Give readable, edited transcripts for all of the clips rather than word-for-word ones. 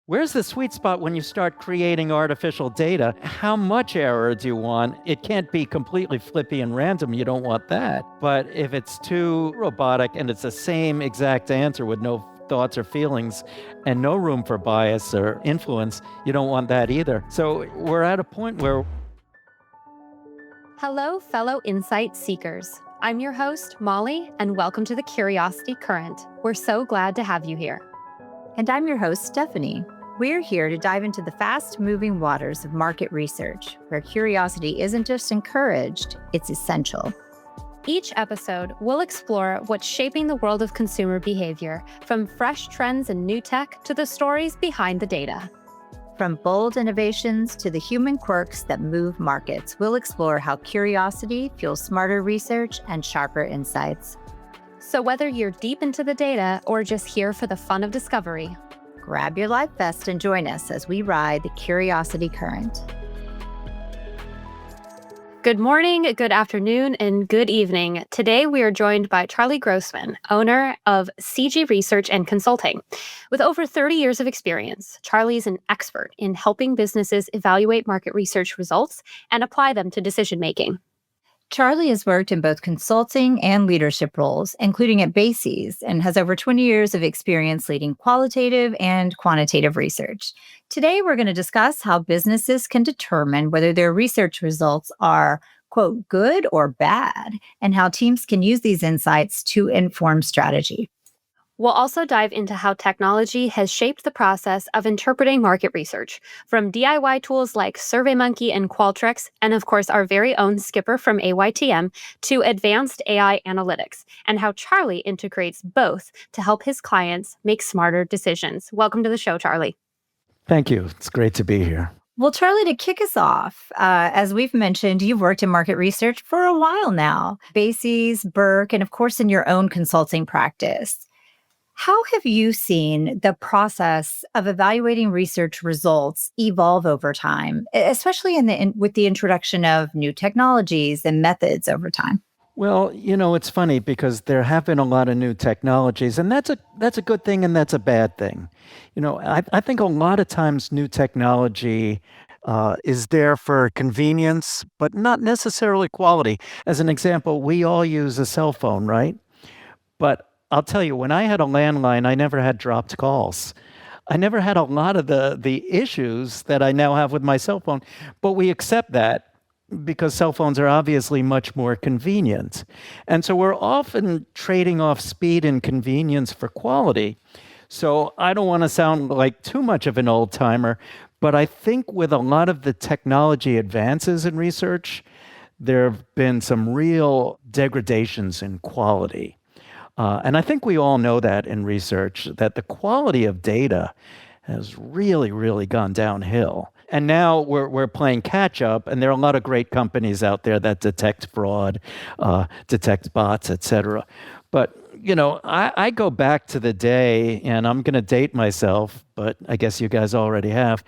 Where's the sweet spot when you start creating artificial data? How much error do you want? It can't be completely flippy and random. You don't want that. But if it's too robotic and it's the same exact answer with no thoughts or feelings and no room for bias or influence, you don't want that either. So we're at a point where... Hello, fellow insight seekers. I'm your host, Molly, and welcome to the Curiosity Current. We're so glad to have you here. And I'm your host, Stephanie. We're here to dive into the fast-moving waters of market research, where curiosity isn't just encouraged, it's essential. Each episode, we'll explore what's shaping the world of consumer behavior, from fresh trends and new tech to the stories behind the data. From bold innovations to the human quirks that move markets, we'll explore how curiosity fuels smarter research and sharper insights. So whether you're deep into the data or just here for the fun of discovery, grab your life vest and join us as we ride the Curiosity Current. Good morning, good afternoon, and good evening. Today, we are joined by Charlie Grossman, owner of CG Research and Consulting. With over 30 years of experience, Charlie is an expert in helping businesses evaluate market research results and apply them to decision-making. Charlie has worked in both consulting and leadership roles, including at BASES, and has over 20 years of experience leading qualitative and quantitative research. Today, we're going to discuss how businesses can determine whether their research results are, quote, good or bad, and how teams can use these insights to inform strategy. We'll also dive into how technology has shaped the process of interpreting market research, from DIY tools like SurveyMonkey and Qualtrics, and of course our very own Skipper from AYTM, to advanced AI analytics, and how Charlie integrates both to help his clients make smarter decisions. Welcome to the show, Charlie. Thank you. It's great to be here. Well, Charlie, to kick us off, as we've mentioned, you've worked in market research for a while now, BASES, Burke, and of course in your own consulting practice. How have you seen the process of evaluating research results evolve over time, especially with the introduction of new technologies and methods over time? Well, it's funny because there have been a lot of new technologies, and that's a good thing and that's a bad thing. I think a lot of times new technology is there for convenience, but not necessarily quality. As an example, we all use a cell phone, right? But I'll tell you, when I had a landline, I never had dropped calls. I never had a lot of the issues that I now have with my cell phone, but we accept that because cell phones are obviously much more convenient. And so we're often trading off speed and convenience for quality. So I don't want to sound like too much of an old timer, but I think with a lot of the technology advances in research, there have been some real degradations in quality. And I think we all know that in research, that the quality of data has really, really gone downhill. And now we're playing catch up, and there are a lot of great companies out there that detect fraud, detect bots, et cetera. But, I go back to the day, and I'm going to date myself, but I guess you guys already have.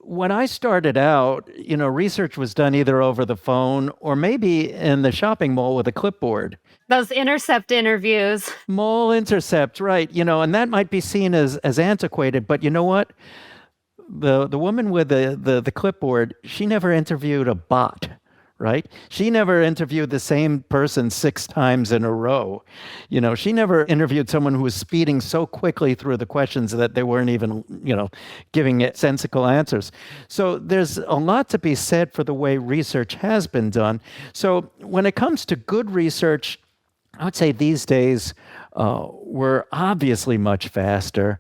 When I started out, research was done either over the phone or maybe in the shopping mall with a clipboard. Those intercept interviews. Mall intercept, right. And that might be seen as antiquated, but you know what? The woman with the clipboard, she never interviewed a bot, right? She never interviewed the same person 6 times in a row. She never interviewed someone who was speeding so quickly through the questions that they weren't even, giving it sensical answers. So there's a lot to be said for the way research has been done. So when it comes to good research, I would say these days we're obviously much faster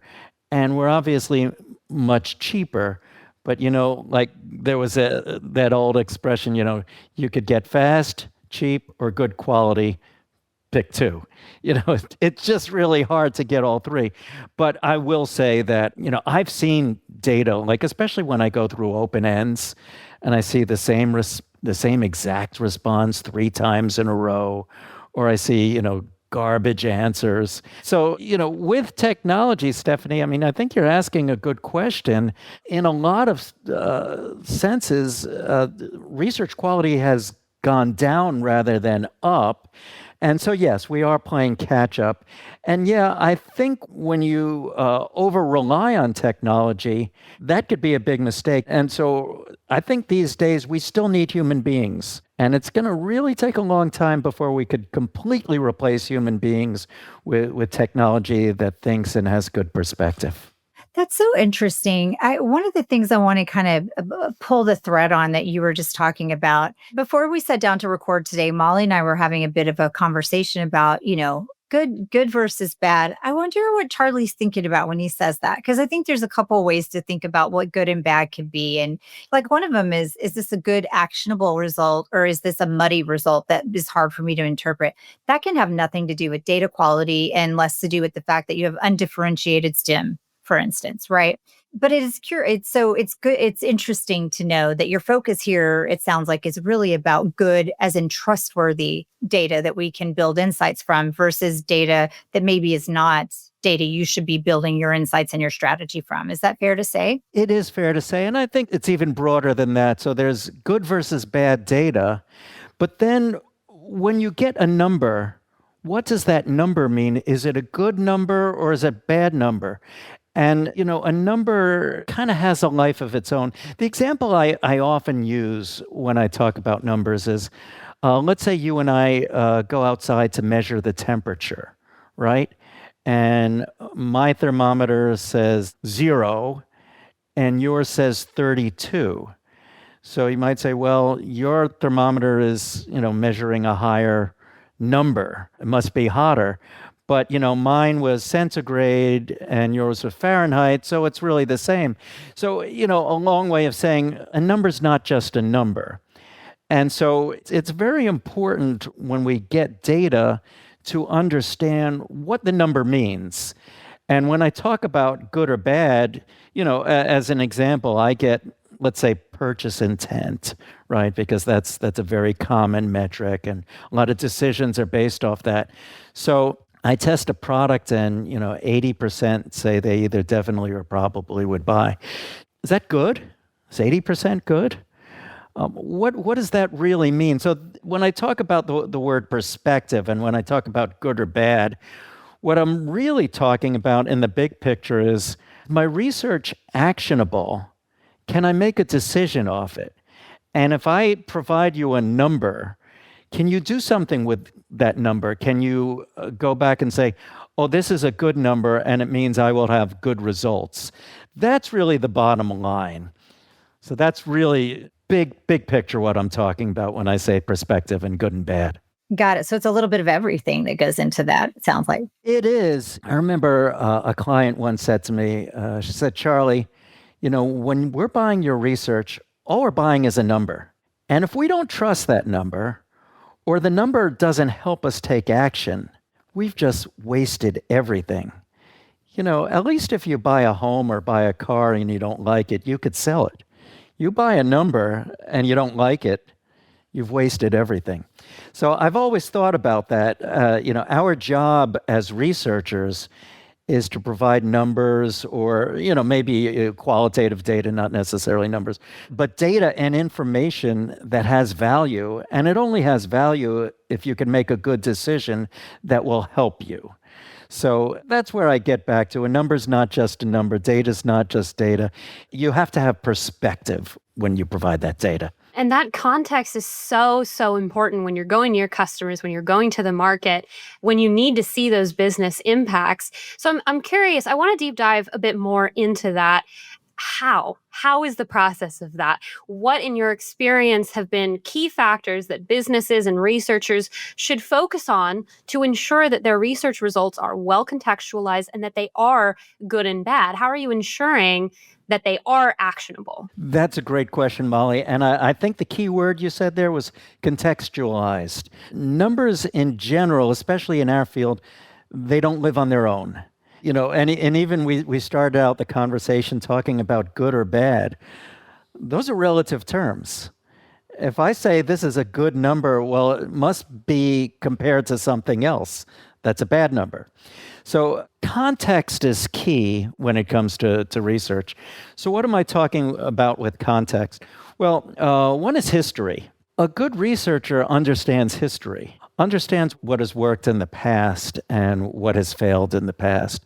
and we're obviously much cheaper. But, like there was that old expression, you could get fast, cheap, or good quality, pick 2. It's just really hard to get all 3. But I will say that, I've seen data, like especially when I go through open ends and I see the same exact response 3 times in a row, or I see, garbage answers. So, with technology, Stephanie, I think you're asking a good question. In a lot of senses, research quality has gone down rather than up. And so, yes, we are playing catch up. And yeah, I think when you over rely on technology, that could be a big mistake. And so I think these days we still need human beings. And it's going to really take a long time before we could completely replace human beings with technology that thinks and has good perspective. That's so interesting. One of the things I want to kind of pull the thread on that you were just talking about before we sat down to record today, Molly and I were having a bit of a conversation about, good versus bad. I wonder what Charlie's thinking about when he says that, because I think there's a couple ways to think about what good and bad can be. And like one of them is this a good actionable result, or is this a muddy result that is hard for me to interpret? That can have nothing to do with data quality and less to do with the fact that you have undifferentiated stim, for instance, right? But it is curious. So it's good. It's interesting to know that your focus here, it sounds like, is really about good as in trustworthy data that we can build insights from versus data that maybe is not data you should be building your insights and your strategy from. Is that fair to say? It is fair to say. And I think it's even broader than that. So there's good versus bad data. But then when you get a number, what does that number mean? Is it a good number or is it a bad number? And, a number kind of has a life of its own. The example I often use when I talk about numbers is, let's say you and I go outside to measure the temperature, right? And my thermometer says 0 and yours says 32. So you might say, well, your thermometer is, measuring a higher number. It must be hotter. But, mine was centigrade and yours was Fahrenheit, so it's really the same. So, a long way of saying a number's not just a number. And so it's very important when we get data to understand what the number means. And when I talk about good or bad, as an example, I get, let's say, purchase intent, right? Because that's a very common metric, and a lot of decisions are based off that. So I test a product and, 80% say they either definitely or probably would buy. Is that good? Is 80% good? What does that really mean? So when I talk about the word perspective and when I talk about good or bad, what I'm really talking about in the big picture is my research actionable? Can I make a decision off it? And if I provide you a number, can you do something with that number? Can you go back and say, oh, this is a good number and it means I will have good results? That's really the bottom line. So that's really big picture what I'm talking about when I say perspective and good and bad. Got it. So it's a little bit of everything that goes into that, it sounds like. It is. I remember a client once said to me, she said, Charlie, when we're buying your research, all we're buying is a number. And if we don't trust that number, or the number doesn't help us take action, we've just wasted everything. At least if you buy a home or buy a car and you don't like it, you could sell it. You buy a number and you don't like it, you've wasted everything. So I've always thought about that. Our job as researchers is to provide numbers or, maybe qualitative data, not necessarily numbers, but data and information that has value. And it only has value if you can make a good decision that will help you. So that's where I get back to a number's not just a number. Data's not just data. You have to have perspective when you provide that data. And that context is so, so important when you're going to your customers, when you're going to the market, when you need to see those business impacts. So I'm curious, I want to deep dive a bit more into that. How? How is the process of that? What, in your experience, have been key factors that businesses and researchers should focus on to ensure that their research results are well contextualized and that they are good and bad? How are you ensuring that they are actionable? That's a great question, Molly. And I think the key word you said there was contextualized. Numbers in general, especially in our field, they don't live on their own. And even we started out the conversation talking about good or bad. Those are relative terms. If I say this is a good number, well, it must be compared to something else. That's a bad number. So context is key when it comes to research. So what am I talking about with context? Well, one is history. A good researcher understands history. understands what has worked in the past and what has failed in the past.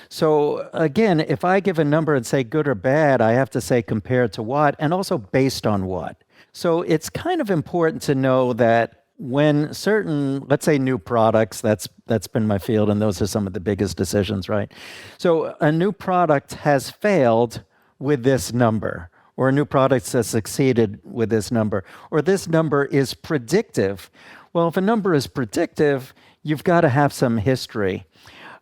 So again, if I give a number and say good or bad, I have to say compared to what and also based on what. So it's kind of important to know that when certain, let's say new products, that's been my field, and those are some of the biggest decisions, right? So a new product has failed with this number, or a new product has succeeded with this number, or this number is predictive. Well, if a number is predictive, you've got to have some history.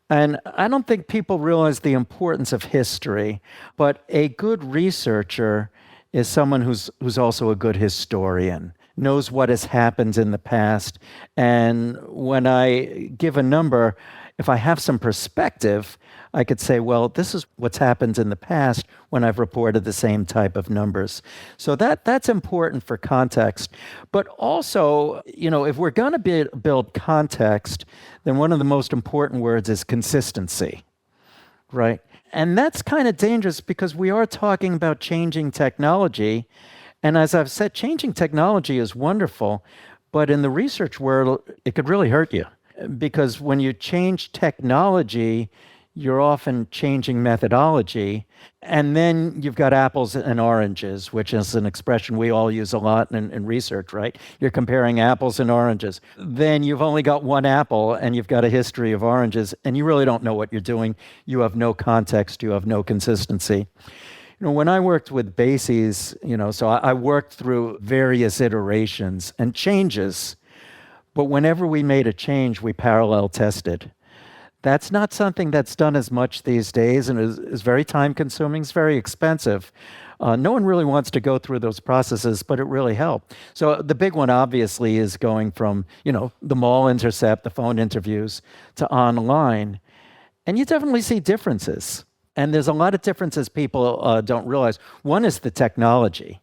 And I don't think people realize the importance of history, but a good researcher is someone who's also a good historian, knows what has happened in the past. And when I give a number, if I have some perspective, I could say, well, this is what's happened in the past when I've reported the same type of numbers. So that's important for context. But also, if we're going to build context, then one of the most important words is consistency, right? And that's kind of dangerous because we are talking about changing technology. And as I've said, changing technology is wonderful, but in the research world, it could really hurt you. Because when you change technology, you're often changing methodology. And then you've got apples and oranges, which is an expression we all use a lot in research, right? You're comparing apples and oranges. Then you've only got one apple and you've got a history of oranges, and you really don't know what you're doing. You have no context, you have no consistency. When I worked with BASES, so I worked through various iterations and changes, but whenever we made a change, we parallel tested. That's not something that's done as much these days and is very time consuming. It's very expensive. No one really wants to go through those processes, but it really helped. So the big one obviously is going from, the mall intercept, the phone interviews to online. And you definitely see differences. And there's a lot of differences people don't realize. One is the technology,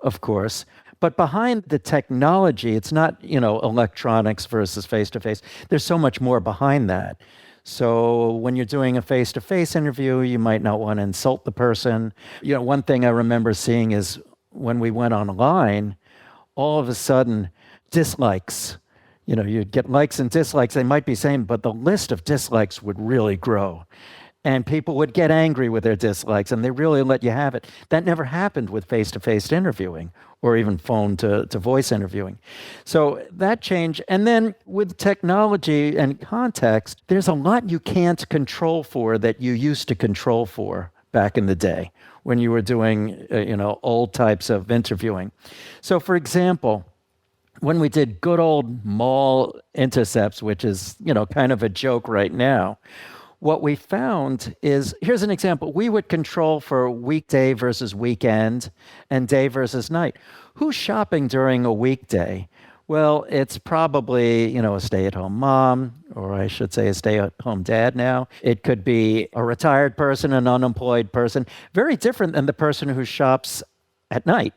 of course. But behind the technology, it's not, electronics versus face-to-face. There's so much more behind that. So when you're doing a face-to-face interview, you might not want to insult the person. One thing I remember seeing is when we went online, all of a sudden, dislikes. You'd get likes and dislikes. They might be same, but the list of dislikes would really grow. And people would get angry with their dislikes, and they really let you have it. That never happened with face-to-face interviewing or even phone-to-voice interviewing. So that changed. And then with technology and context, there's a lot you can't control for that you used to control for back in the day when you were doing, old types of interviewing. So, for example, when we did good old mall intercepts, which is, kind of a joke right now, what we found is, here's an example. We would control for weekday versus weekend and day versus night. Who's shopping during a weekday? Well, it's probably, a stay-at-home mom, or I should say a stay-at-home dad now. It could be a retired person, an unemployed person. Very different than the person who shops at night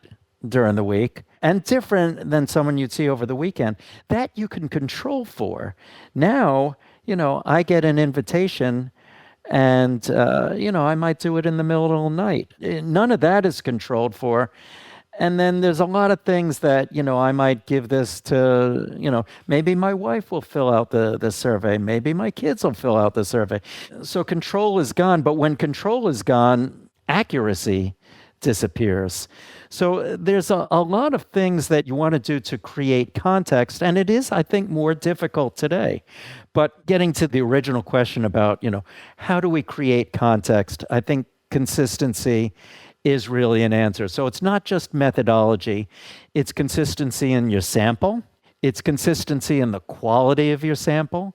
during the week, and different than someone you'd see over the weekend. That you can control for. Now, I get an invitation and, I might do it in the middle of the night. None of that is controlled for. And then there's a lot of things that, I might give this to, maybe my wife will fill out the survey. Maybe my kids will fill out the survey. So control is gone. But when control is gone, accuracy disappears. So there's a lot of things that you want to do to create context, and it is, I think, more difficult today. But getting to the original question about, how do we create context? I think consistency is really an answer. So it's not just methodology, it's consistency in your sample, it's consistency in the quality of your sample,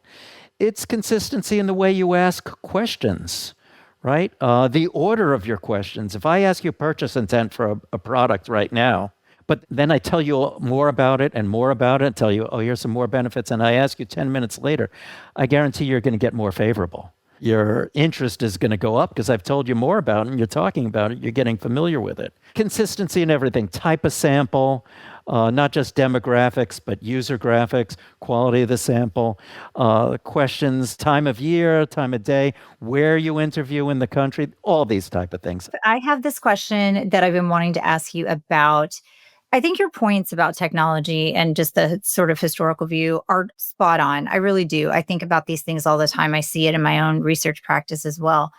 it's consistency in the way you ask questions. Right? The order of your questions. If I ask you purchase intent for a product right now, but then I tell you more about it, tell you, here's some more benefits, and I ask you 10 minutes later, I guarantee you're going to get more favorable. Your interest is going to go up because I've told you more about it and you're talking about it, you're getting familiar with it. Consistency in everything, type of sample, not just demographics, but user graphics, quality of the sample, questions, time of year, time of day, where you interview in the country, all these type of things. I have this question that I've been wanting to ask you about I think your points about technology and just the sort of historical view are spot on. I really do. I think about these things all the time. I see it in my own research practice as well.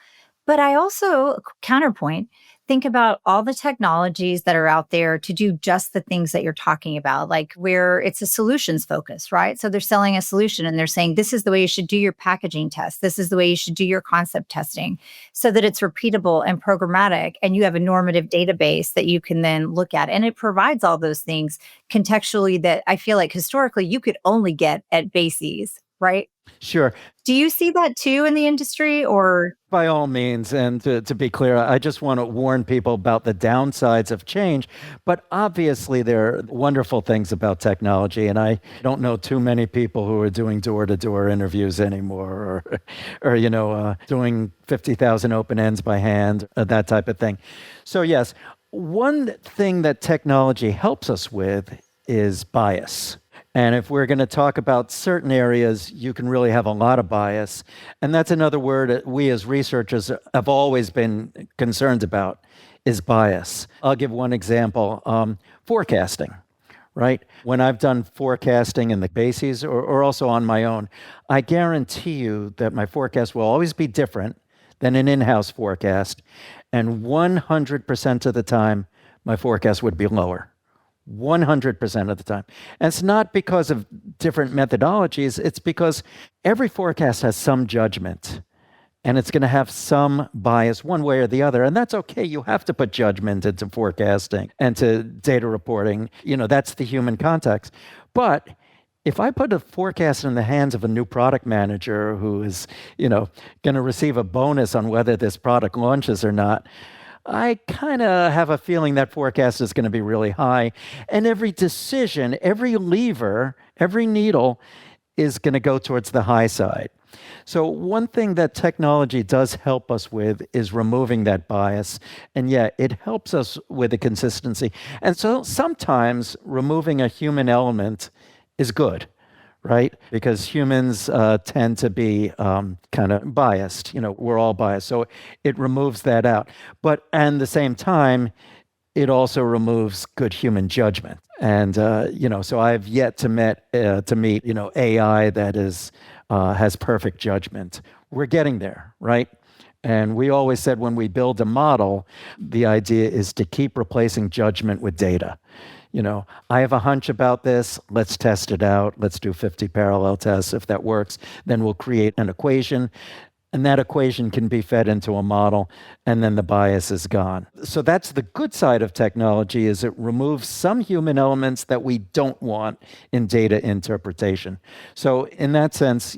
But I also, counterpoint, think about all the technologies that are out there to do just the things that you're talking about, like where it's a solutions focus, right? So they're selling a solution and they're saying, this is the way you should do your packaging test. This is the way you should do your concept testing so that it's repeatable and programmatic. And you have a normative database that you can then look at. And it provides all those things contextually that I feel like historically you could only get at BASES, right? Sure. Do you see that too in the industry or? By all means, and to be clear, I just want to warn people about the downsides of change. But obviously, there are wonderful things about technology, and I don't know too many people who are doing door-to-door interviews anymore, or doing 50,000 open ends by hand, that type of thing. So yes, one thing that technology helps us with is bias. And if we're going to talk about certain areas, you can really have a lot of bias. And that's another word we as researchers have always been concerned about is bias. I'll give one example, forecasting, right? When I've done forecasting in the BASES or also on my own, I guarantee you that my forecast will always be different than an in-house forecast. And 100% of the time, my forecast would be lower. 100% of the time. And it's not because of different methodologies, it's because every forecast has some judgment and it's going to have some bias one way or the other. And that's okay. You have to put judgment into forecasting and to data reporting. That's the human context. But if I put a forecast in the hands of a new product manager who is, going to receive a bonus on whether this product launches or not, I kind of have a feeling that forecast is going to be really high. And every decision, every lever, every needle is going to go towards the high side. So one thing that technology does help us with is removing that bias. And yeah, it helps us with the consistency. And so sometimes removing a human element is good, right? Because humans tend to be kind of biased. We're all biased. So it removes that out. But at the same time, it also removes good human judgment. And, so I've yet to meet, AI that has perfect judgment. We're getting there, right? And we always said when we build a model, the idea is to keep replacing judgment with data. I have a hunch about this. Let's test it out. Let's do 50 parallel tests. If that works, then we'll create an equation. And that equation can be fed into a model, and then the bias is gone. So that's the good side of technology, is it removes some human elements that we don't want in data interpretation. So in that sense,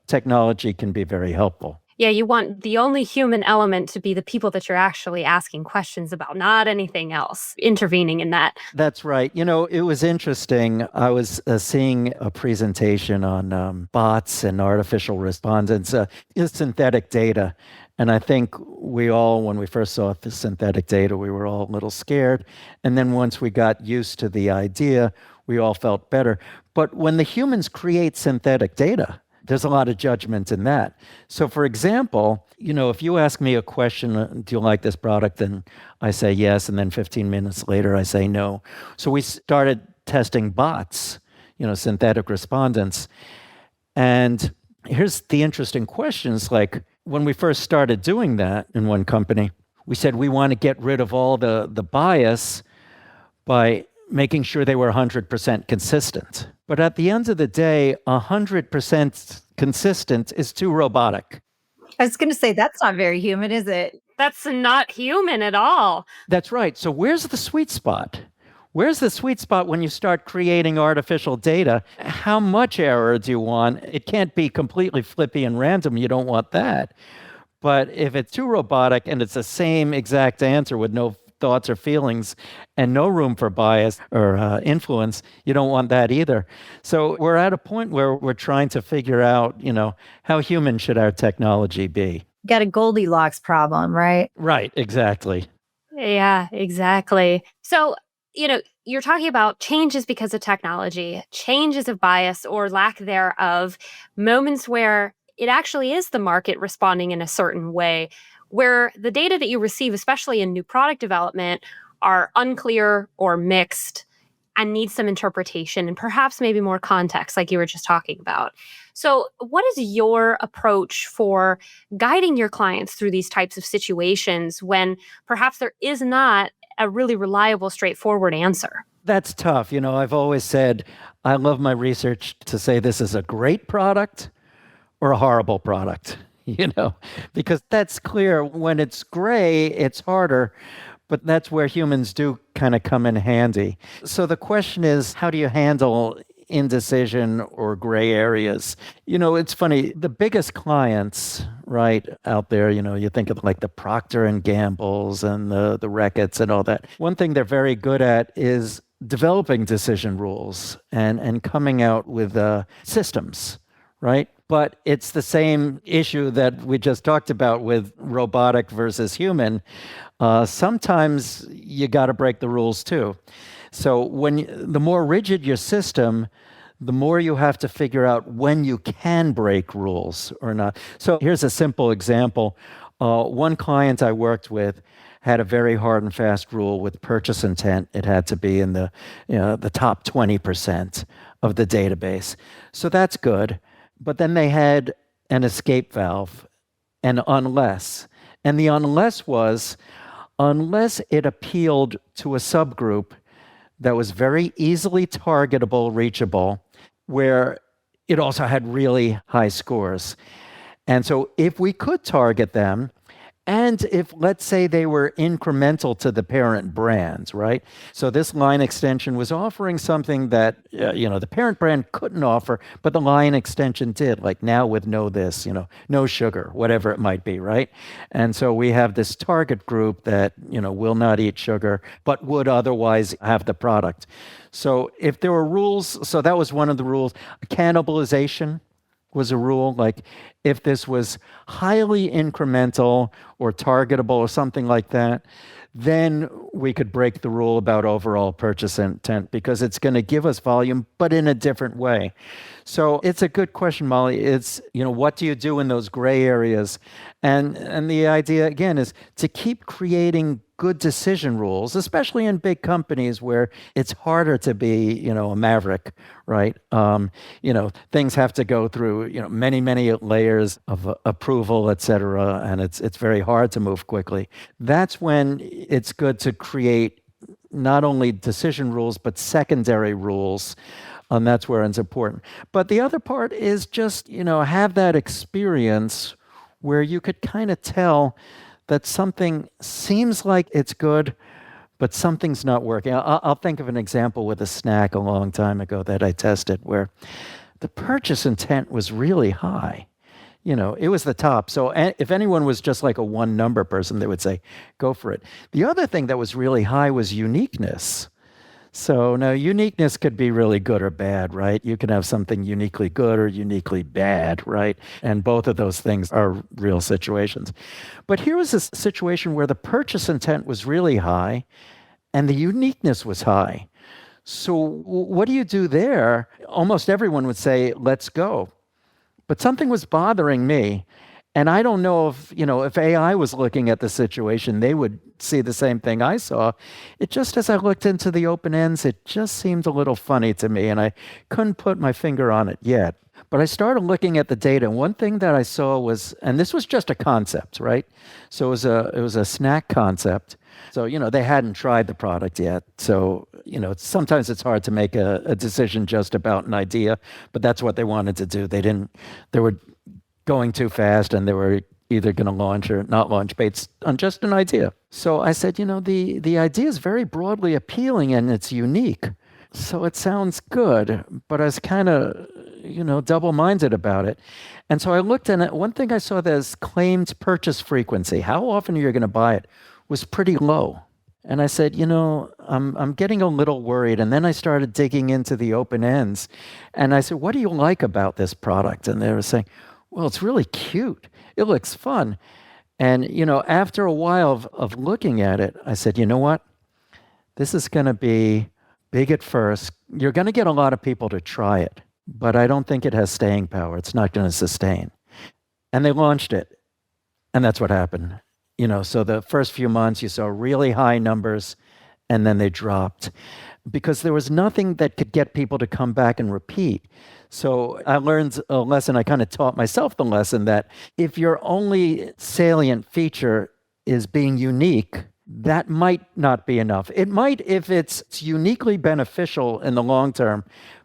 technology can be very helpful. Yeah, you want the only human element to be the people that you're actually asking questions about, not anything else intervening in that. That's right. It was interesting. I was seeing a presentation on bots and artificial respondents, synthetic data. And I think we all, when we first saw the synthetic data, we were all a little scared. And then once we got used to the idea, we all felt better. But when the humans create synthetic data, there's a lot of judgment in that. So for example, if you ask me a question, do you like this product? And I say yes. And then 15 minutes later, I say no. So we started testing bots, synthetic respondents. And here's the interesting questions. Like when we first started doing that in one company, we said we want to get rid of all the bias by making sure they were 100% consistent. But at the end of the day, 100% consistent is too robotic. I was going to say, that's not very human, is it? That's not human at all. That's right. So where's the sweet spot? Where's the sweet spot when you start creating artificial data? How much error do you want? It can't be completely flippy and random. You don't want that. But if it's too robotic and it's the same exact answer with no thoughts or feelings and no room for bias or influence, you don't want that either. So we're at a point where we're trying to figure out, how human should our technology be? Got a Goldilocks problem, right? Right, exactly. Yeah, exactly. So, you're talking about changes because of technology, changes of bias or lack thereof, moments where it actually is the market responding in a certain way, where the data that you receive, especially in new product development, are unclear or mixed. and needs some interpretation and perhaps maybe more context, like you were just talking about. So, what is your approach for guiding your clients through these types of situations when perhaps there is not a really reliable, straightforward answer? That's tough. I've always said I love my research to say this is a great product or a horrible product, because that's clear. When it's gray, it's harder, but that's where humans do kind of come in handy. So the question is, how do you handle indecision or gray areas? It's funny, the biggest clients, right, out there, you think of like the Procter and Gambles and the Reckitt's and all that. One thing they're very good at is developing decision rules and coming out with systems, right? But it's the same issue that we just talked about with robotic versus human. Sometimes you got to break the rules too. So the more rigid your system, the more you have to figure out when you can break rules or not. So here's a simple example. One client I worked with had a very hard and fast rule with purchase intent. It had to be in the top 20% of the database. So that's good. But then they had an escape valve, an unless. And the unless was, unless it appealed to a subgroup that was very easily targetable, reachable, where it also had really high scores. And so if we could target them, and if, let's say, they were incremental to the parent brands, right? So this line extension was offering something that, the parent brand couldn't offer, but the line extension did, like now with no this, no sugar, whatever it might be, right? And so we have this target group that, will not eat sugar, but would otherwise have the product. So if there were rules, so that was one of the rules. Cannibalization was a rule, like if this was highly incremental or targetable or something like that, then we could break the rule about overall purchase intent because it's going to give us volume, but in a different way. So it's a good question, Molly. It's, what do you do in those gray areas? And the idea, again, is to keep creating good decision rules, especially in big companies where it's harder to be, a maverick, right? Things have to go through, many, many layers of approval, et cetera, and it's very hard to move quickly. That's when it's good to create not only decision rules, but secondary rules. And that's where it's important. But the other part is just, have that experience where you could kind of tell that something seems like it's good, but something's not working. I'll think of an example with a snack a long time ago that I tested where the purchase intent was really high. It was the top. So if anyone was just like a one number person, they would say, go for it. The other thing that was really high was uniqueness. So now uniqueness could be really good or bad, right? You can have something uniquely good or uniquely bad, right? And both of those things are real situations. But here was a situation where the purchase intent was really high and the uniqueness was high. So what do you do there? Almost everyone would say, let's go. But something was bothering me. And I don't know if AI was looking at the situation, they would see the same thing I saw. It just, as I looked into the open ends, it just seemed a little funny to me, and I couldn't put my finger on it yet. But I started looking at the data, and one thing that I saw was, and this was just a concept, right? So it was a snack concept. So, they hadn't tried the product yet. So, sometimes it's hard to make a decision just about an idea, but that's what they wanted to do. They were going too fast, and they were either going to launch or not launch based on just an idea. So I said, the idea is very broadly appealing and it's unique. So it sounds good, but I was kind of, double-minded about it. And so I looked at it. One thing I saw that is claimed purchase frequency. How often are you going to buy it? Was pretty low. And I said, I'm getting a little worried. And then I started digging into the open ends. And I said, what do you like about this product? And they were saying, well, it's really cute. It looks fun. And, after a while of looking at it, I said, you know what? This is going to be big at first. You're going to get a lot of people to try it, but I don't think it has staying power. It's not going to sustain. And they launched it. And that's what happened. So the first few months you saw really high numbers and then they dropped. because there was nothing that could get people to come back and repeat. So I learned a lesson. I kind of taught myself the lesson that if your only salient feature is being unique, that might not be enough. It might if it's uniquely beneficial in the long term.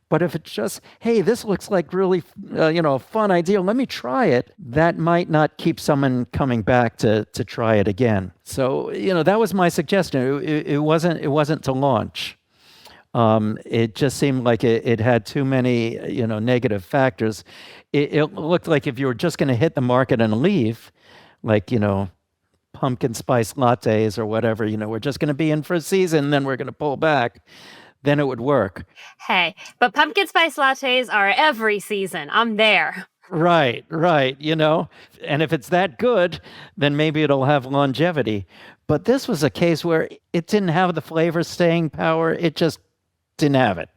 But if it's just, hey, this looks like really, a fun idea, let me try it, that might not keep someone coming back to try it again. So, that was my suggestion. It wasn't to launch. It just seemed like it had too many, negative factors. It looked like if you were just going to hit the market and leave, like, pumpkin spice lattes or whatever, we're just going to be in for a season, then we're going to pull back, then it would work. Hey, but pumpkin spice lattes are every season. I'm there. Right. And if it's that good, then maybe it'll have longevity. But this was a case where it didn't have the flavor staying power. It just didn't have it.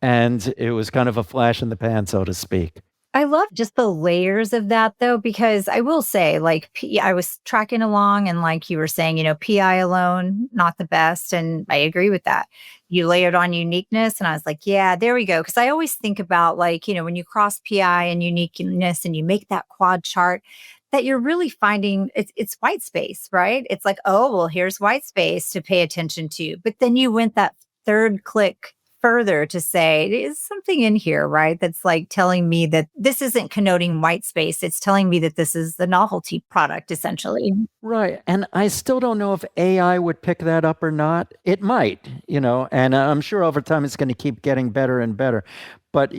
And it was kind of a flash in the pan, so to speak. I love just the layers of that, though, because I will say, like, I was tracking along and like you were saying, PI alone, not the best. And I agree with that. You layered on uniqueness. And I was like, yeah, there we go. Because I always think about like, when you cross PI and uniqueness and you make that quad chart, that you're really finding it's white space, right? It's like, oh, well, here's white space to pay attention to. But then you went that third click further to say, is something in here, right? That's like telling me that this isn't connoting white space. It's telling me that this is the novelty product, essentially. Right. And I still don't know if AI would pick that up or not. It might, and I'm sure over time it's going to keep getting better and better. But,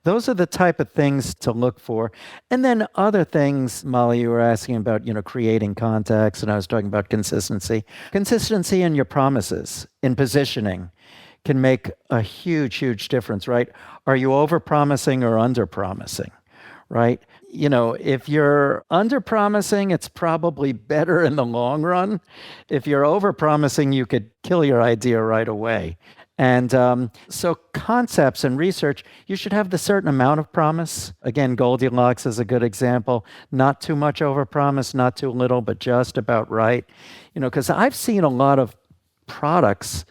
those are the type of things to look for. And then other things, Molly, you were asking about, creating contacts, and I was talking about consistency. Consistency in your promises, in positioning, can make a huge, huge difference, right? Are you over-promising or under-promising, right? If you're under-promising, it's probably better in the long run. If you're over-promising, you could kill your idea right away. And so concepts and research, you should have the certain amount of promise. Again, Goldilocks is a good example. Not too much over-promise, not too little, but just about right. Because I've seen a lot of products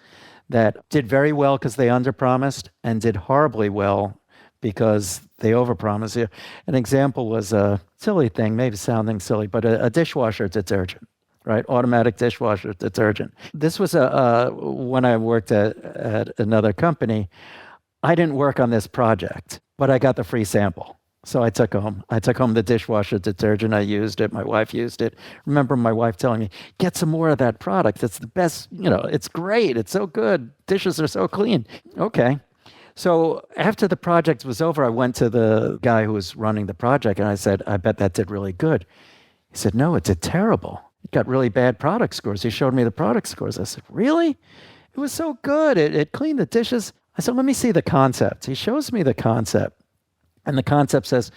that did very well because they underpromised and did horribly well because they overpromised you. An example was a silly thing, maybe sounding silly, but a dishwasher detergent, right? Automatic dishwasher detergent. This was when I worked at another company. I didn't work on this project, but I got the free sample. So I took home the dishwasher detergent. I used it. My wife used it. Remember my wife telling me, get some more of that product. It's the best, it's great. It's so good. Dishes are so clean. Okay. So after the project was over, I went to the guy who was running the project and I said, I bet that did really good. He said, no, it did terrible. It got really bad product scores. He showed me the product scores. I said, really? It was so good. It cleaned the dishes. I said, let me see the concept. He shows me the concept. And the concept says,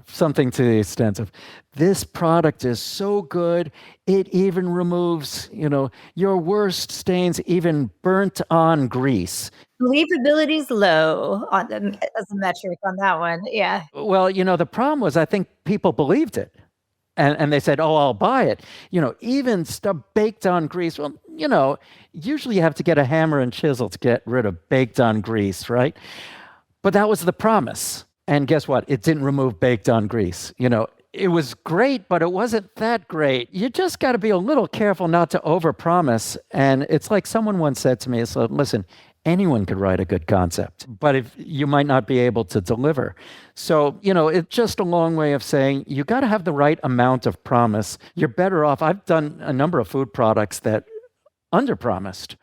something to the extent of, this product is so good, it even removes, your worst stains, even burnt on grease. Believability is low as a metric on that one. Yeah. Well, the problem was I think people believed it. And they said, oh, I'll buy it. Even stuff baked on grease. Well, usually you have to get a hammer and chisel to get rid of baked on grease, right? But that was the promise. And guess what? It didn't remove baked on grease. It was great, but it wasn't that great. You just got to be a little careful not to overpromise. And it's like someone once said to me, it's like, listen, anyone could write a good concept, but if you might not be able to deliver. So, it's just a long way of saying you got to have the right amount of promise. You're better off. I've done a number of food products that underpromised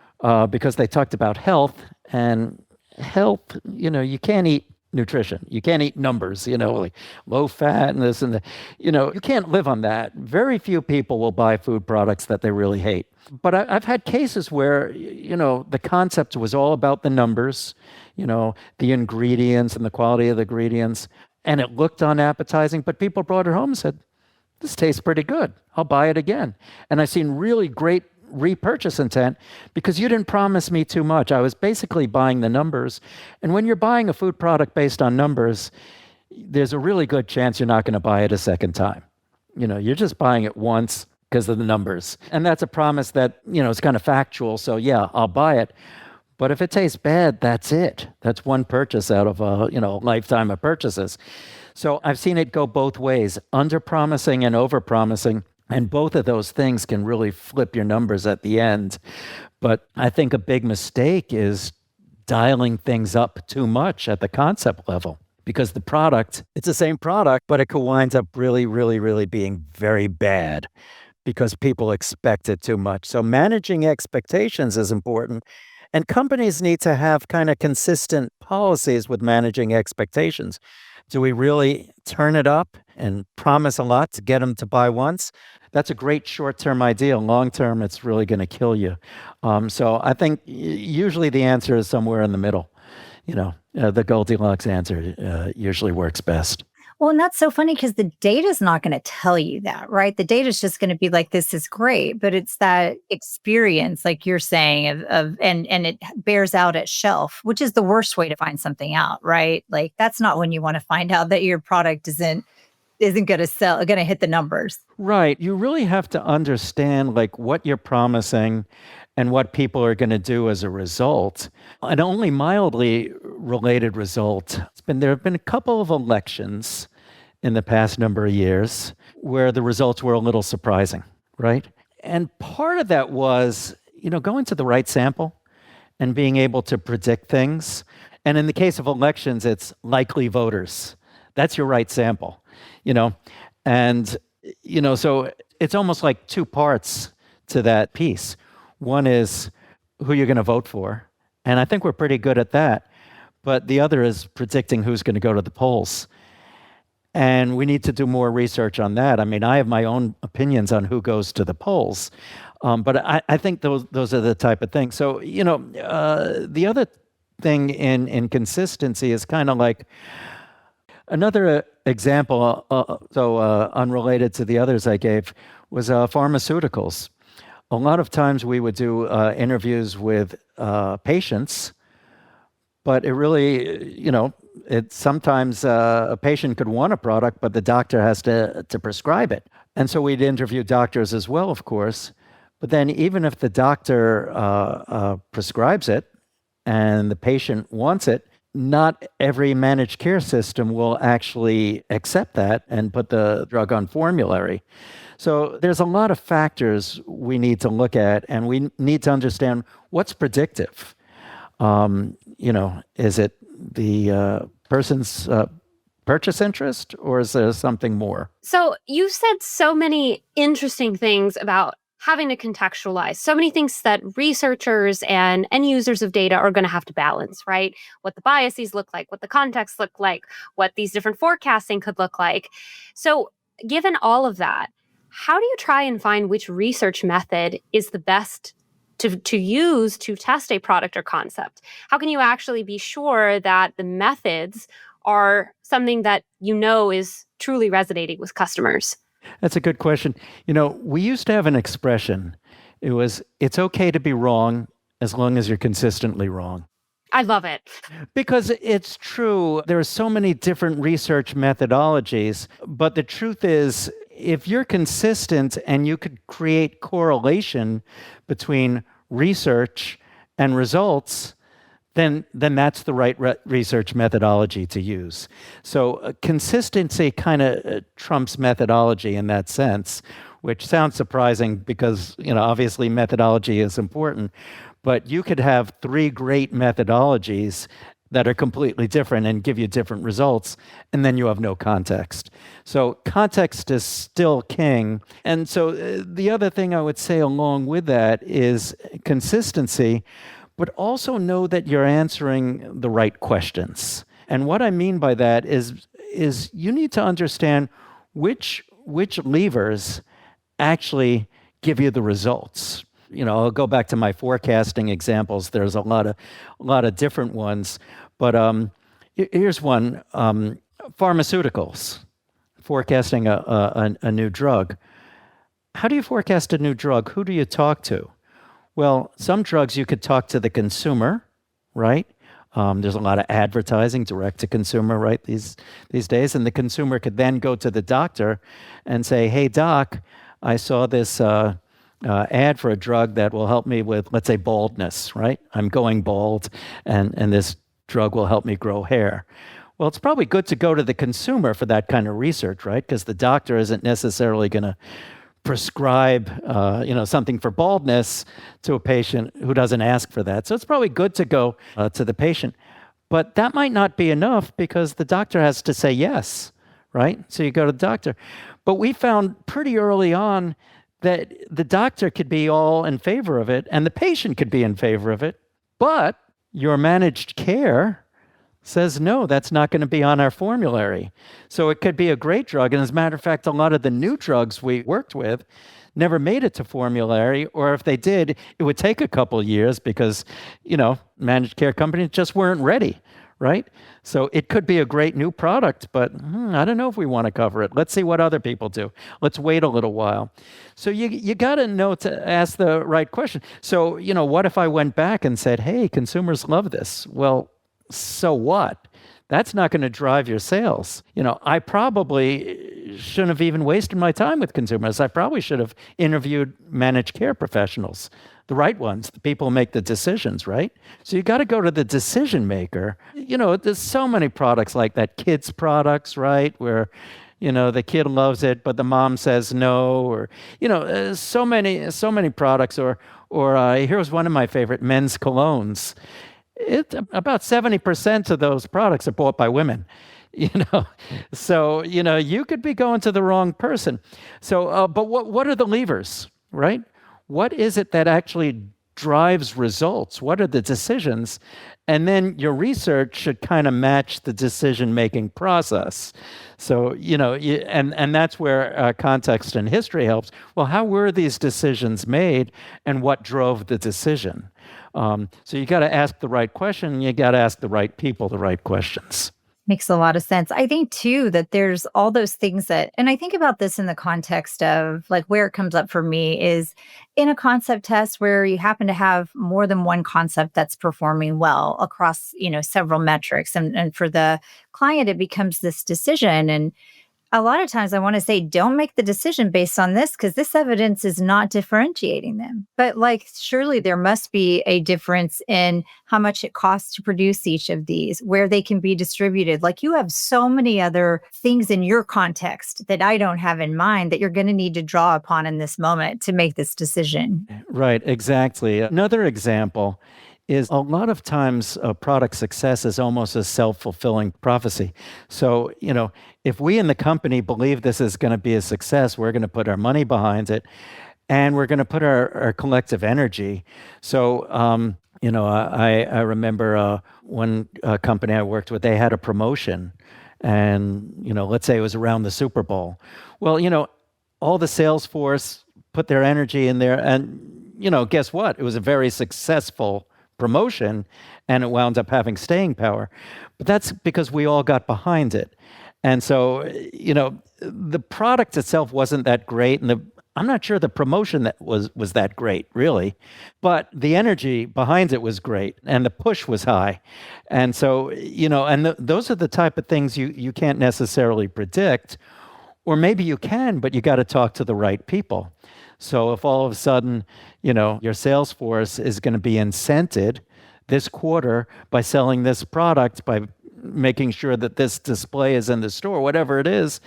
because they talked about health, and health, you can't eat nutrition. You can't eat numbers, like low fat and this and that. You can't live on that. Very few people will buy food products that they really hate. But I've had cases where, the concept was all about the numbers, the ingredients and the quality of the ingredients, and it looked unappetizing, but people brought it home and said, this tastes pretty good. I'll buy it again. And I've seen really great repurchase intent because you didn't promise me too much. I was basically buying the numbers. And when you're buying a food product based on numbers, there's a really good chance you're not going to buy it a second time. You're just buying it once because of the numbers. And that's a promise that, is kind of factual. So yeah, I'll buy it. But if it tastes bad, that's it. That's one purchase out of a lifetime of purchases. So I've seen it go both ways, under promising and over promising. And both of those things can really flip your numbers at the end. But I think a big mistake is dialing things up too much at the concept level, because the product, it's the same product, but it could wind up really, really, really being very bad because people expect it too much. So managing expectations is important. And companies need to have kind of consistent policies with managing expectations. Do we really turn it up and promise a lot to get them to buy once? That's a great short-term idea. Long-term, it's really going to kill you. So I think usually the answer is somewhere in the middle. The Goldilocks answer usually works best. Well, and that's so funny because the data is not going to tell you that, right? The data is just going to be like, this is great, but it's that experience, like you're saying, and it bears out at shelf, which is the worst way to find something out, right? Like that's not when you want to find out that your product isn't going to hit the numbers. Right. You really have to understand like what you're promising and what people are going to do as a result. An only mildly related result, there have been a couple of elections in the past number of years where the results were a little surprising, right? And part of that was, going to the right sample and being able to predict things. And in the case of elections, it's likely voters. That's your right sample, And, so it's almost like two parts to that piece. One is who you're going to vote for. And I think we're pretty good at that. But the other is predicting who's going to go to the polls. And we need to do more research on that. I mean, I have my own opinions on who goes to the polls. But I think those are the type of things. So, the other thing in consistency is kind of like another example, unrelated to the others I gave, was pharmaceuticals. A lot of times we would do interviews with patients, but it really, sometimes a patient could want a product, but the doctor has to prescribe it. And so we'd interview doctors as well, of course. But then even if the doctor prescribes it and the patient wants it, not every managed care system will actually accept that and put the drug on formulary. So there's a lot of factors we need to look at, and we need to understand what's predictive. Is it the person's purchase interest, or is there something more? So you said so many interesting things about having to contextualize, so many things that researchers and end users of data are going to have to balance, right? What the biases look like, what the context look like, what these different forecasting could look like. So given all of that, how do you try and find which research method is the best to use to test a product or concept? How can you actually be sure that the methods are something that is truly resonating with customers? That's a good question. We used to have an expression. It's okay to be wrong as long as you're consistently wrong. I love it. Because it's true. There are so many different research methodologies, but the truth is, if you're consistent and you could create correlation between research and results, then that's the right research methodology to use. So consistency kind of trumps methodology in that sense, which sounds surprising because, obviously methodology is important, but you could have three great methodologies that are completely different and give you different results, and then you have no context. So context is still king. And so the other thing I would say along with that is consistency, but also know that you're answering the right questions. And what I mean by that is you need to understand which levers actually give you the results. I'll go back to my forecasting examples. There's a lot of different ones, but here's one: pharmaceuticals, forecasting a new drug. How do you forecast a new drug? Who do you talk to? Well, some drugs you could talk to the consumer, right? There's a lot of advertising, direct to consumer, right, these days, and the consumer could then go to the doctor and say, "Hey, doc, I saw this ad for a drug that will help me with, let's say, baldness, right? I'm going bald, and this drug will help me grow hair. Well, it's probably good to go to the consumer for that kind of research, right? Because the doctor isn't necessarily going to prescribe, something for baldness to a patient who doesn't ask for that. So it's probably good to go to the patient. But that might not be enough because the doctor has to say yes, right? So you go to the doctor. But we found pretty early on that the doctor could be all in favor of it and the patient could be in favor of it. But your managed care says, no, that's not going to be on our formulary. So it could be a great drug. And as a matter of fact, a lot of the new drugs we worked with never made it to formulary, or if they did, it would take a couple of years because, managed care companies just weren't ready, right? So it could be a great new product, but I don't know if we want to cover it. Let's see what other people do. Let's wait a little while. So you got to know to ask the right question. So, what if I went back and said, hey, consumers love this? Well, so what? That's not going to drive your sales. I probably shouldn't have even wasted my time with consumers. I probably should have interviewed managed care professionals, the right ones, the people who make the decisions, right? So you got to go to the decision maker. There's so many products like that, kids products, right? Where, the kid loves it, but the mom says no, or, so many products, or here's one of my favorite, men's colognes. About 70% of those products are bought by women, So, you could be going to the wrong person. So, but what are the levers, right? What is it that actually drives results? What are the decisions? And then your research should kind of match the decision-making process. So, and that's where context and history helps. Well, how were these decisions made and what drove the decision? So you got to ask the right question, and you got to ask the right people the right questions. Makes a lot of sense. I think too that there's all those things that, and I think about this in the context of like where it comes up for me is in a concept test where you happen to have more than one concept that's performing well across, several metrics. And for the client, it becomes this decision. And a lot of times I want to say, don't make the decision based on this because this evidence is not differentiating them. But surely there must be a difference in how much it costs to produce each of these, where they can be distributed. You have so many other things in your context that I don't have in mind that you're going to need to draw upon in this moment to make this decision. Right, exactly. Another example is a lot of times product success is almost a self-fulfilling prophecy. So, if we in the company believe this is going to be a success, we're going to put our money behind it and we're going to put our collective energy. So, I remember one company I worked with, they had a promotion and, let's say it was around the Super Bowl. Well, all the sales force put their energy in there and, guess what? It was a very successful promotion and it wound up having staying power. But that's because we all got behind it. And so, the product itself wasn't that great. And I'm not sure the promotion that was that great, really. But the energy behind it was great and the push was high. And so, those are the type of things you can't necessarily predict. Or maybe you can, but you got to talk to the right people. So if all of a sudden, your sales force is going to be incented this quarter by selling this product, by making sure that this display is in the store, whatever it is,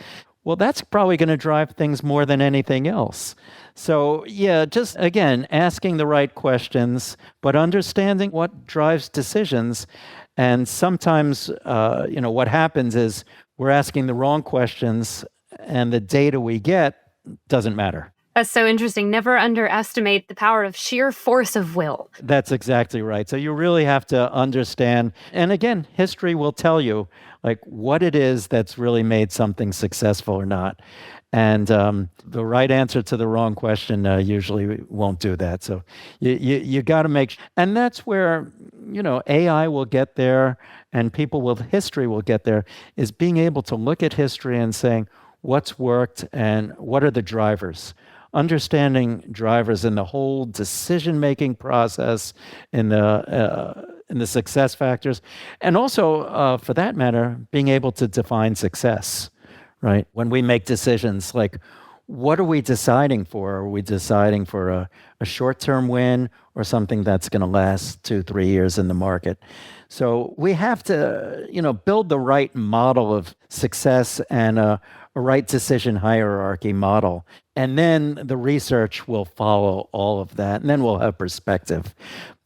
well, that's probably going to drive things more than anything else. So yeah, just again, asking the right questions, but understanding what drives decisions. And sometimes, what happens is we're asking the wrong questions and the data we get doesn't matter. That's so interesting. Never underestimate the power of sheer force of will. That's exactly right. So you really have to understand. And again, history will tell you what it is that's really made something successful or not. And the right answer to the wrong question usually won't do that. So you got to make, and that's where, AI will get there and people with history will get there, is being able to look at history and saying what's worked and what are the drivers. Understanding drivers in the whole decision-making process, in the success factors, and also, for that matter, being able to define success, right? When we make decisions what are we deciding for? Are we deciding for a short-term win or something that's going to last 2, 3 years in the market? So we have to, build the right model of success and a right decision hierarchy model. And then the research will follow all of that. And then we'll have perspective.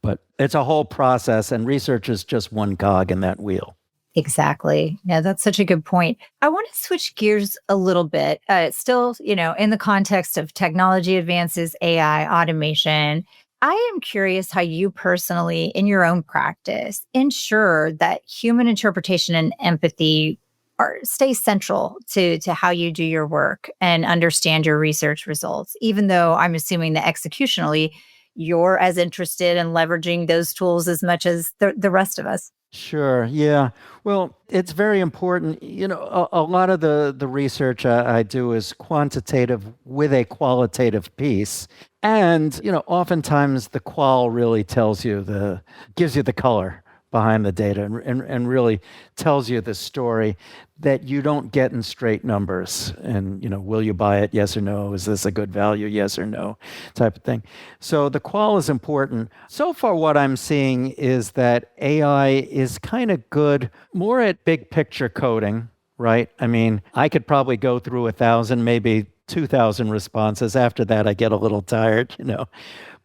But it's a whole process, and research is just one cog in that wheel. Exactly. Yeah, that's such a good point. I want to switch gears a little bit. Still, in the context of technology advances, AI, automation, I am curious how you personally, in your own practice, ensure that human interpretation and empathy stay central to how you do your work and understand your research results, even though I'm assuming that executionally, you're as interested in leveraging those tools as much as the rest of us. Sure. Yeah. Well, it's very important. A lot of the research I do is quantitative with a qualitative piece. And, oftentimes the qual really gives you the color behind the data and really tells you the story that you don't get in straight numbers. And, will you buy it? Yes or no? Is this a good value? Yes or no? Type of thing. So the qual is important. So far, what I'm seeing is that AI is kind of good more at big picture coding, right? I mean, I could probably go through 1,000, maybe 2,000 responses. After that, I get a little tired,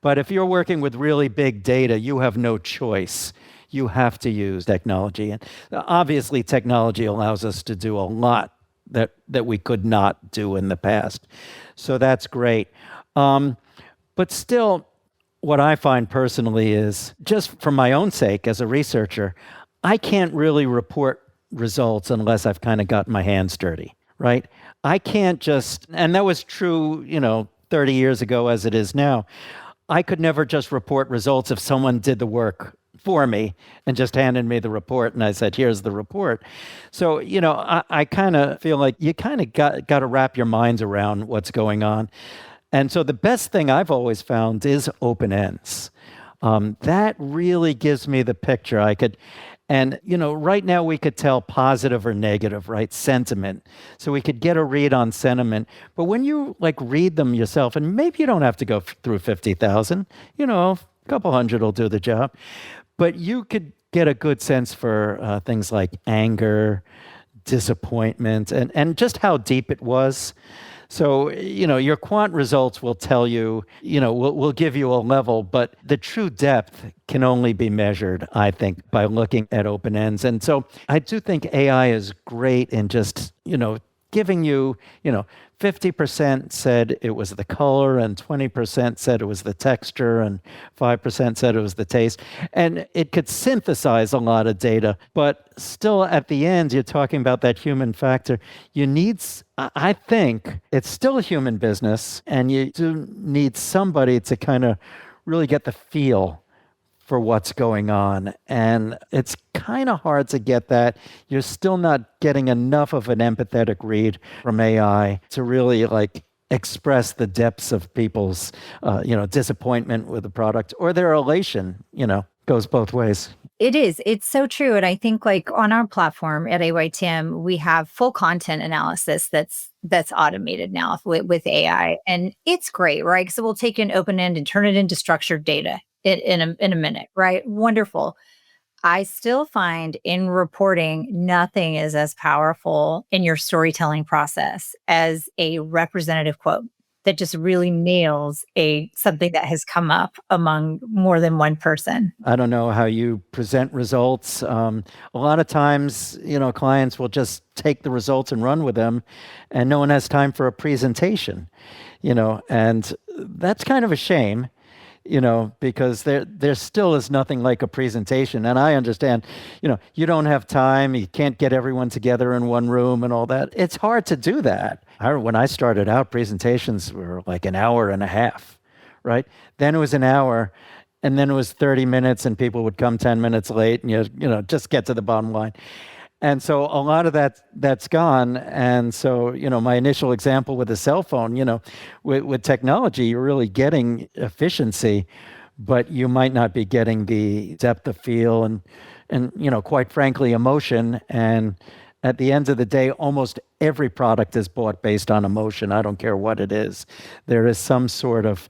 But if you're working with really big data, you have no choice. You have to use technology. And obviously, technology allows us to do a lot that we could not do in the past. So that's great. But still, what I find personally is, just for my own sake as a researcher, I can't really report results unless I've kind of gotten my hands dirty, right? I can't just, and that was true, 30 years ago as it is now. I could never just report results if someone did the work for me and just handed me the report and I said, here's the report. So, I kind of feel like you kind of got to wrap your minds around what's going on. And so the best thing I've always found is open ends. That really gives me the picture. Right now we could tell positive or negative, right? Sentiment. So we could get a read on sentiment. But when you read them yourself, and maybe you don't have to go through 50,000, a couple hundred will do the job. But you could get a good sense for things like anger, disappointment, and just how deep it was. So, your quant results will tell you, will give you a level, but the true depth can only be measured, I think, by looking at open ends. And so I do think AI is great in just, giving you, 50% said it was the color, and 20% said it was the texture, and 5% said it was the taste. And it could synthesize a lot of data, but still at the end, you're talking about that human factor. I think it's still a human business, and you do need somebody to kind of really get the feel for what's going on. And it's kind of hard to get that. You're still not getting enough of an empathetic read from AI to really express the depths of people's, disappointment with the product or their elation, goes both ways. It is. It's so true. And I think on our platform at AYTM, we have full content analysis that's automated now with AI. And it's great, right? So we'll take an open end and turn it into structured data in a minute, right? Wonderful. I still find in reporting, nothing is as powerful in your storytelling process as a representative quote that just really nails something that has come up among more than one person. I don't know how you present results. A lot of times, clients will just take the results and run with them, and no one has time for a presentation, and that's kind of a shame. Because there still is nothing like a presentation. And I understand, you don't have time, you can't get everyone together in one room and all that. It's hard to do that. When I started out, presentations were like an hour and a half, right? Then it was an hour, and then it was 30 minutes, and people would come 10 minutes late, and just get to the bottom line. And so a lot of that's gone. And so, my initial example with a cell phone, with technology, you're really getting efficiency, but you might not be getting the depth of feel and quite frankly, emotion and At the end of the day, almost every product is bought based on emotion. I don't care what it is. There is some sort of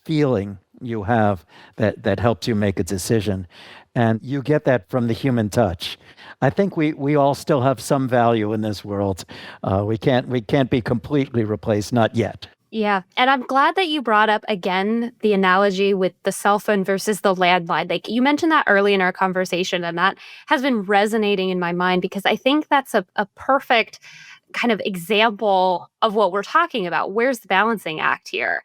feeling you have that helps you make a decision. And you get that from the human touch. I think we all still have some value in this world. We can't be completely replaced, not yet. Yeah. And I'm glad that you brought up again the analogy with the cell phone versus the landline. Like you mentioned that early in our conversation, and that has been resonating in my mind because I think that's a perfect kind of example of what we're talking about. Where's the balancing act here?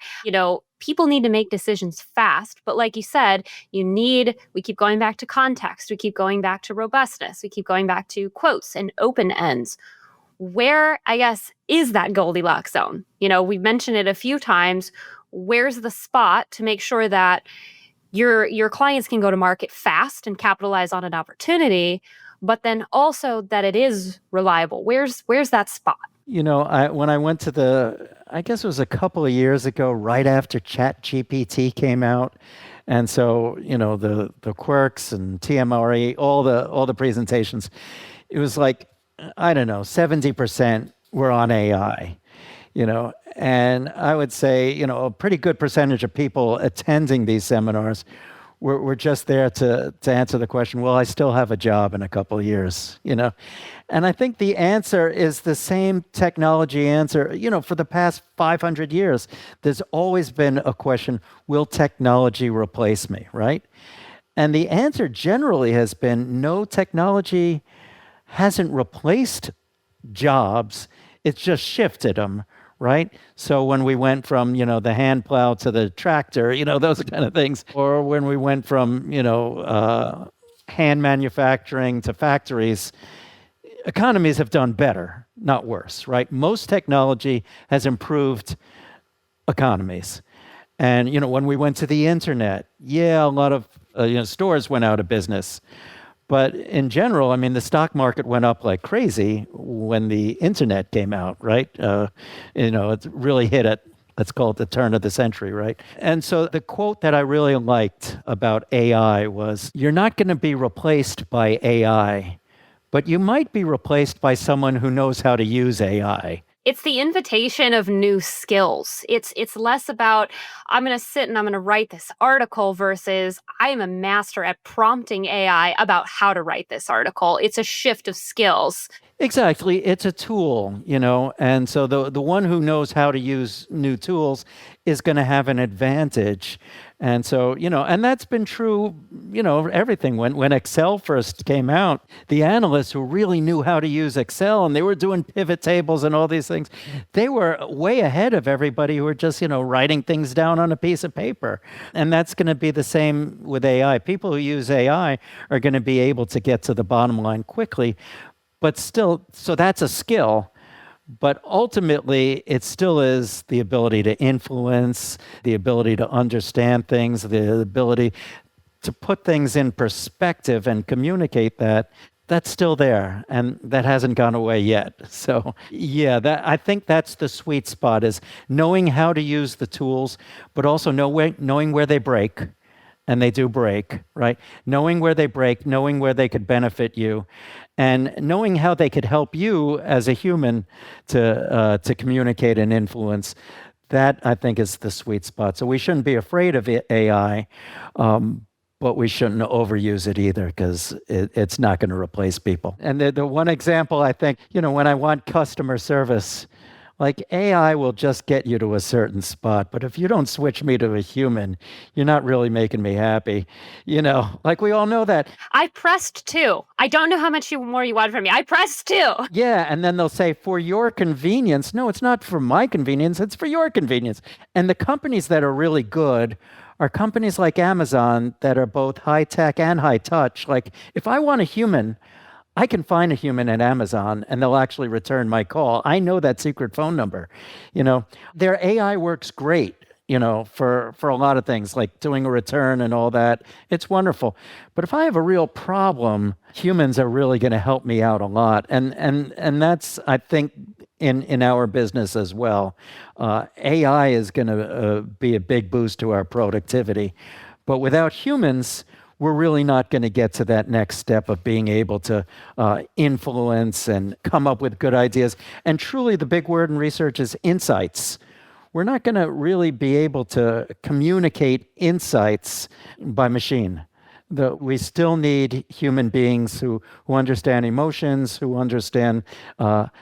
People need to make decisions fast, but like you said, we keep going back to context, we keep going back to robustness, we keep going back to quotes and open ends. Where, I guess, is that Goldilocks zone? We've mentioned it a few times. Where's the spot to make sure that your clients can go to market fast and capitalize on an opportunity, but then also that it is reliable? Where's that spot? When I went to I guess it was a couple of years ago, right after ChatGPT came out, and so the quirks and TMRE, all the presentations, it was like, I don't know, 70% were on AI, and I would say, a pretty good percentage of people attending these seminars were just there to answer the question, will I still have a job in a couple of years, And I think the answer is the same technology answer. For the past 500 years, there's always been a question, will technology replace me, right? And the answer generally has been no, technology hasn't replaced jobs, it's just shifted them, right? So when we went from, the hand plow to the tractor, those kind of things, or when we went from, hand manufacturing to factories, economies have done better, not worse, right? Most technology has improved economies. And, when we went to the internet, a lot of stores went out of business. But in general, the stock market went up like crazy when the internet came out, right? It really hit at, let's call it the turn of the century, right? And so the quote that I really liked about AI was, you're not going to be replaced by AI, but you might be replaced by someone who knows how to use AI. It's the invitation of new skills. It's less about, I'm going to sit and I'm going to write this article versus I am a master at prompting AI about how to write this article. It's a shift of skills. Exactly. It's a tool, and so the one who knows how to use new tools is going to have an advantage. And so, and that's been true, everything. When Excel first came out, the analysts who really knew how to use Excel and they were doing pivot tables and all these things, they were way ahead of everybody who were just, writing things down on a piece of paper. And that's going to be the same with AI. People who use AI are going to be able to get to the bottom line quickly, but still, so that's a skill. But ultimately, it still is the ability to influence, the ability to understand things, the ability to put things in perspective and communicate that. That's still there, and that hasn't gone away yet. So, I think that's the sweet spot, is knowing how to use the tools, but also knowing where they break. And they do break, right? Knowing where they break, knowing where they could benefit you, and knowing how they could help you as a human to communicate and influence. That, I think, is the sweet spot. So we shouldn't be afraid of AI, but we shouldn't overuse it either, because it's not going to replace people. And the one example, I think, when I want customer service, like AI will just get you to a certain spot, but if you don't switch me to a human, you're not really making me happy. Like we all know that. I pressed 2. I don't know how much more you want from me. I pressed 2. Yeah, and then they'll say, for your convenience. No, it's not for my convenience, it's for your convenience. And the companies that are really good are companies like Amazon that are both high tech and high touch. Like if I want a human, I can find a human at Amazon and they'll actually return my call. I know that secret phone number. Their AI works great, for a lot of things, like doing a return and all that. It's wonderful. But if I have a real problem, humans are really going to help me out a lot. And that's, I think, in our business as well. AI is going to be a big boost to our productivity. But without humans, we're really not going to get to that next step of being able to influence and come up with good ideas. And truly, the big word in research is insights. We're not going to really be able to communicate insights by machine. We still need human beings who understand emotions, who understand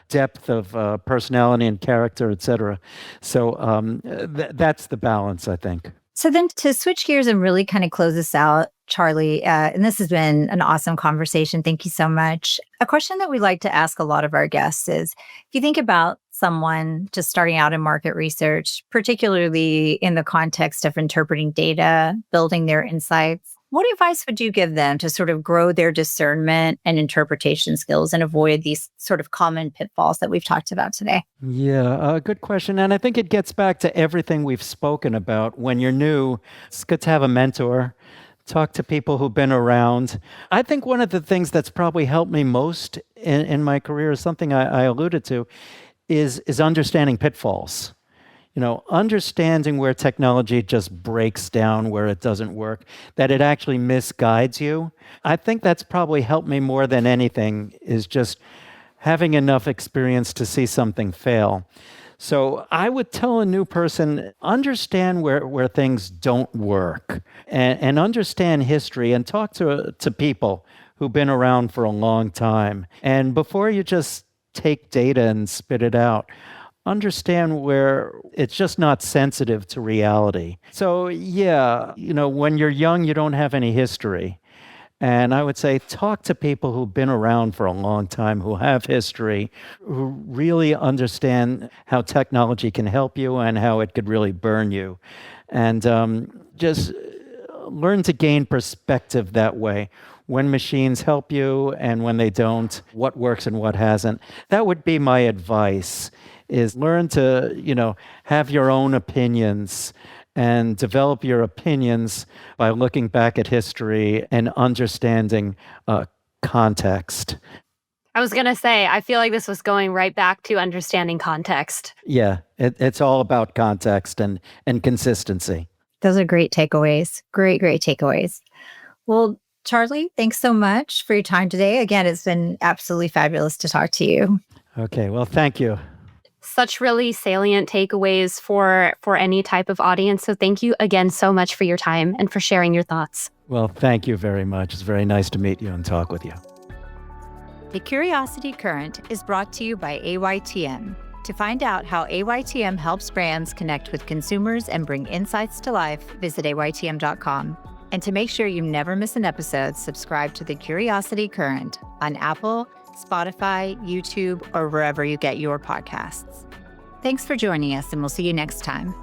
depth of personality and character, et cetera. So that's the balance, I think. So then to switch gears and really kind of close this out, Charlie, and this has been an awesome conversation. Thank you so much. A question that we like to ask a lot of our guests is, if you think about someone just starting out in market research, particularly in the context of interpreting data, building their insights, what advice would you give them to sort of grow their discernment and interpretation skills and avoid these sort of common pitfalls that we've talked about today? Yeah, good question. And I think it gets back to everything we've spoken about. When you're new, it's good to have a mentor. Talk to people who've been around. I think one of the things that's probably helped me most in my career is something I alluded to, is understanding pitfalls. Understanding where technology just breaks down, where it doesn't work, that it actually misguides you. I think that's probably helped me more than anything, is just having enough experience to see something fail. So I would tell a new person, understand where things don't work and understand history and talk to people who've been around for a long time. And before you just take data and spit it out, understand where it's just not sensitive to reality. So yeah, when you're young, you don't have any history. And I would say talk to people who've been around for a long time, who have history, who really understand how technology can help you and how it could really burn you. And just learn to gain perspective that way. When machines help you and when they don't, what works and what hasn't. That would be my advice, is learn to, have your own opinions and develop your opinions by looking back at history and understanding context. I was going to say, I feel like this was going right back to understanding context. Yeah, it's all about context and consistency. Those are great takeaways. Great takeaways. Well, Charlie, thanks so much for your time today. Again, it's been absolutely fabulous to talk to you. Okay, well, thank you. Such really salient takeaways for any type of audience. So thank you again so much for your time and for sharing your thoughts. Well, thank you very much. It's very nice to meet you and talk with you. The Curiosity Current is brought to you by AYTM. To find out how AYTM helps brands connect with consumers and bring insights to life, visit AYTM.com. And to make sure you never miss an episode, subscribe to the Curiosity Current on Apple, Spotify, YouTube, or wherever you get your podcasts. Thanks for joining us, and we'll see you next time.